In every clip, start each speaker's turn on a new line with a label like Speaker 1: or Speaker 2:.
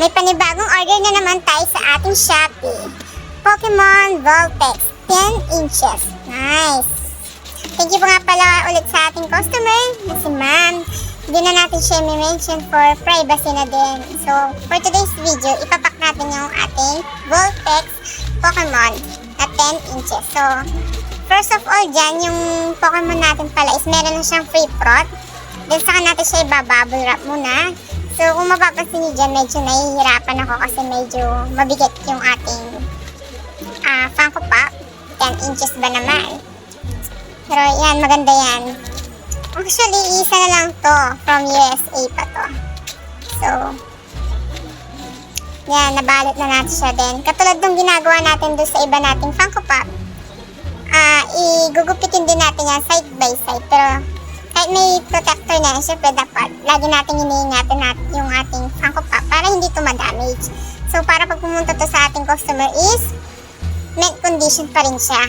Speaker 1: May panibagong order na naman tayo sa ating Shopee. Pokemon Vulpix, 10 inches. Nice! Thank you po nga pala ulit sa ating customer na si Ma'am. Hindi na natin siya mention for privacy na din. So, for today's video, ipapak natin yung ating Vulpix Pokemon na 10 inches. So, first of all dyan, yung Pokemon natin pala is meron na siyang free prot. Then saka natin siya ibabubble wrap muna. So, kung mapapansin niyo dyan, medyo nahihirapan ako kasi medyo mabigat yung ating Funko Pop. 10 inches ba naman? Pero yan, maganda yan. Actually, isa na lang to. From USA pa to. So, yan, nabalot na natin siya din. Katulad ng ginagawa natin doon sa iba nating Funko Pop, igugupitin din natin yan side by side. Pero, kahit may protector na, syempre dapat lagi natin iniingatan natin yung ating Funko Pop para hindi to ma-damage. So, para pag pumunta to sa ating customer is mint condition pa rin siya.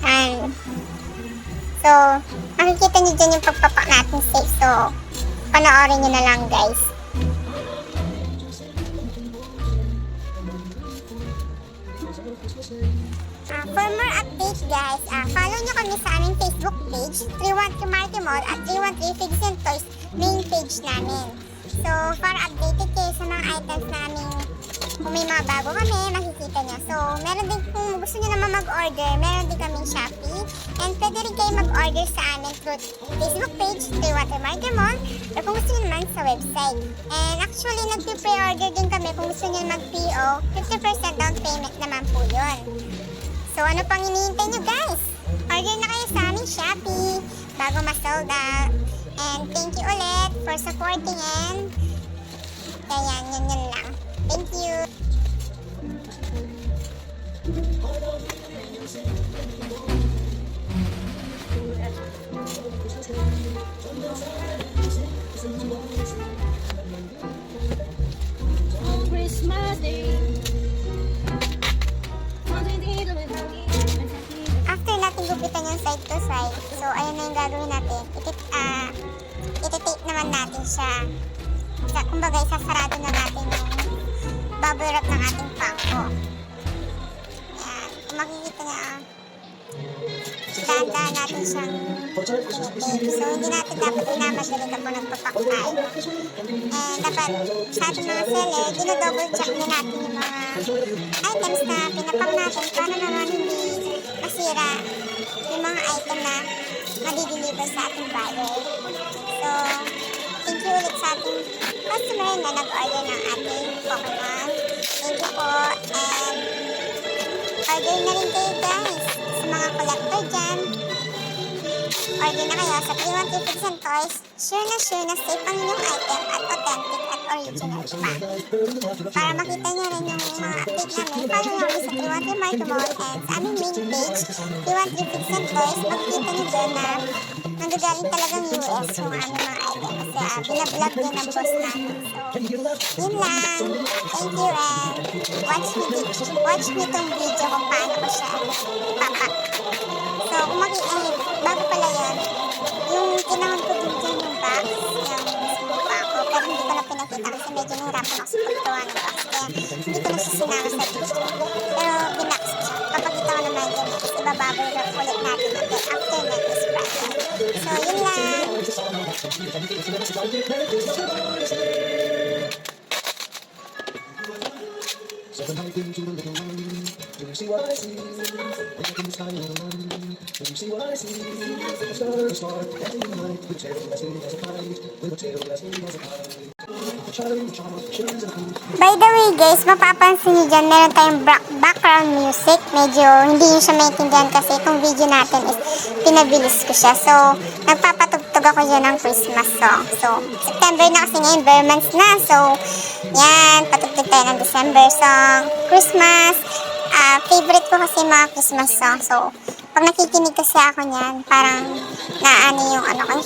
Speaker 1: And, so, makikita nyo dyan yung pagpapak natin safe. So, panoorin nyo na lang guys. For more updates guys, follow nyo kami sa aming Facebook page, 313 Marty Mall at 313 Figs and Toys main page namin. So, para updated kayo sa mga items namin, kung may mga bago kami, makikita nyo. So, meron din kung gusto nyo naman mag-order, meron din kaming Shopee. And pwede rin kayo mag-order sa amin through Facebook page, 313 Marty Mall, or kung gusto nyo naman sa website. And actually, nag-pre-order din kami kung gusto nyo mag-PO, 50% down payment naman po yun. So, ano pang hinihintay nyo guys? Order na kayo sa aming Shopee bago ma-sold out. And thank you ulit for supporting and kaya yun lang. Thank you!
Speaker 2: Christmas Day.
Speaker 1: After natin gupitan yung side to side, so ayun na yung gagawin natin. Iti-tape naman natin siya. Kumbaga, isasarado na natin yung bubble wrap ng ating Funko. Yan. Kung makikita niya, dahan-dahan natin siyang tinitape. So, hindi natin dapat inamadali kapag nagpapakpay. And dapat sa ating mga seller, dinodouble check na natin yung mga items na pinapang natin para naman hindi masira yung mga item na madideliver sa ating buyer. So, thank you ulit sa ating customer na nag-order ng ating Pokemon. Thank you po. And order na rin kayo guys sa mga collector dyan. Order na kayo sa 313 Figs and Toys. Sure na safe ang inyong item at authentic at original pa. Para makita nyo rin yung mga update namin, follow nyo kami sa 313 Marty Mall and sa aming main page, 313 Figs and Toys. Makikita nyo dyan na nanggagaling talagang US yung aming mga item kasi binablog din ang boss namin. So, yun lang. Thank you and watch me tong video kung paano ko siya ipapak. So, kung bago pala yun, yung tinawag ko din dyan yung box, yung mismo pa ako, pero hindi ko na pinakita kasi medyo nahirapan ako sa paggawa ng box, kaya hindi ko na siya sinama sa video. Pero binax siya. Papakita ko naman dyan, tapos ibabubble wrap ulit natin again after next Friday. So, yun lang. By the way guys, mapapansin nyo dyan, meron tayong background music. Medyo hindi nyo siya maintindihan kasi itong video natin is pinabilis ko siya. So, nagpapatugtog ako dyan ng Christmas song. So, September na kasi ngayon, bare months na. So, yan, patugtog tayo ng December song, Christmas. Favorite ko kasi mga Christmas song. So, pag nakikinig kasi ako niyan, parang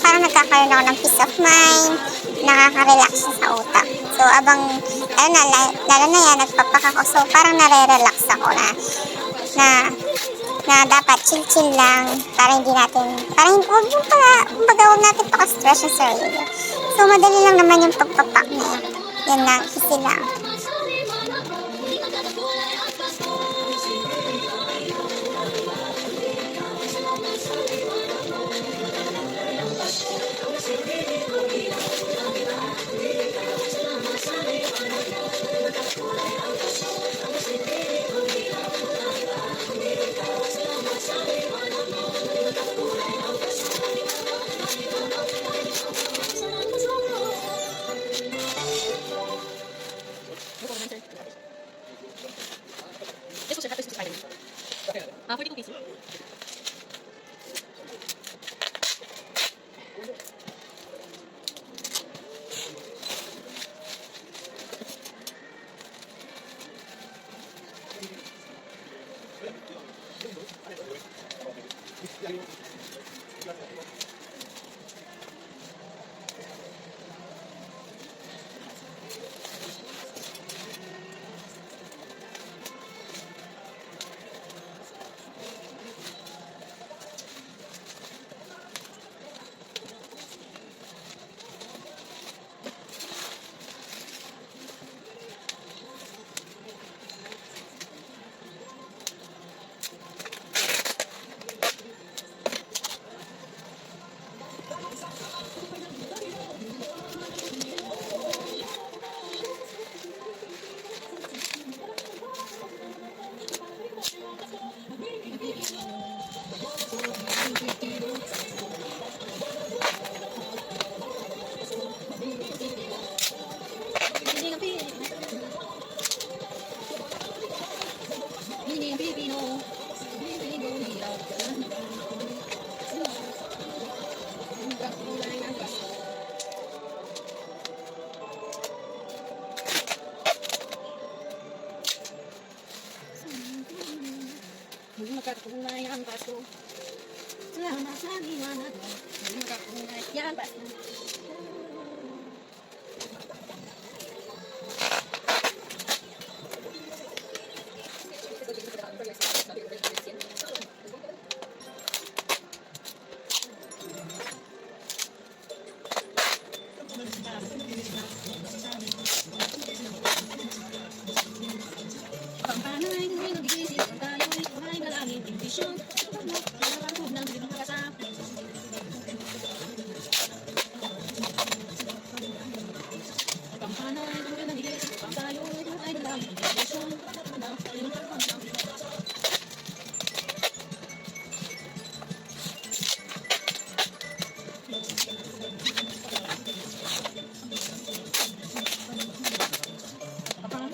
Speaker 1: parang nagkakaroon ako ng peace of mind, nakaka-relax sa utak. So, lalo na yan, nagpapak ako. So, parang nare-relax ako na dapat chill-chill lang para hindi natin, huwag natin paka-stress yung sarili. So, madali lang naman yung pagpapak na yan. Yan lang, easy lang.
Speaker 2: Yes, sir. Happy to spider. 42 pieces. Magkakulay ang baso. Salamat sa liwanag mo. Magkakulay ang baso. Pampanay ng mga gising, tayo'y kumain na langit, imbisyon. Nakakabog ng bibig makasap. Pampanay ng mga gising, tayo'y kumain na langit, imbisyon. Paano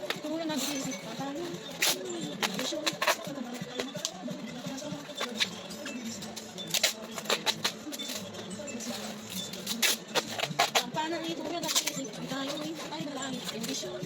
Speaker 2: ito na natin tayo ay nalangit, ambisyon.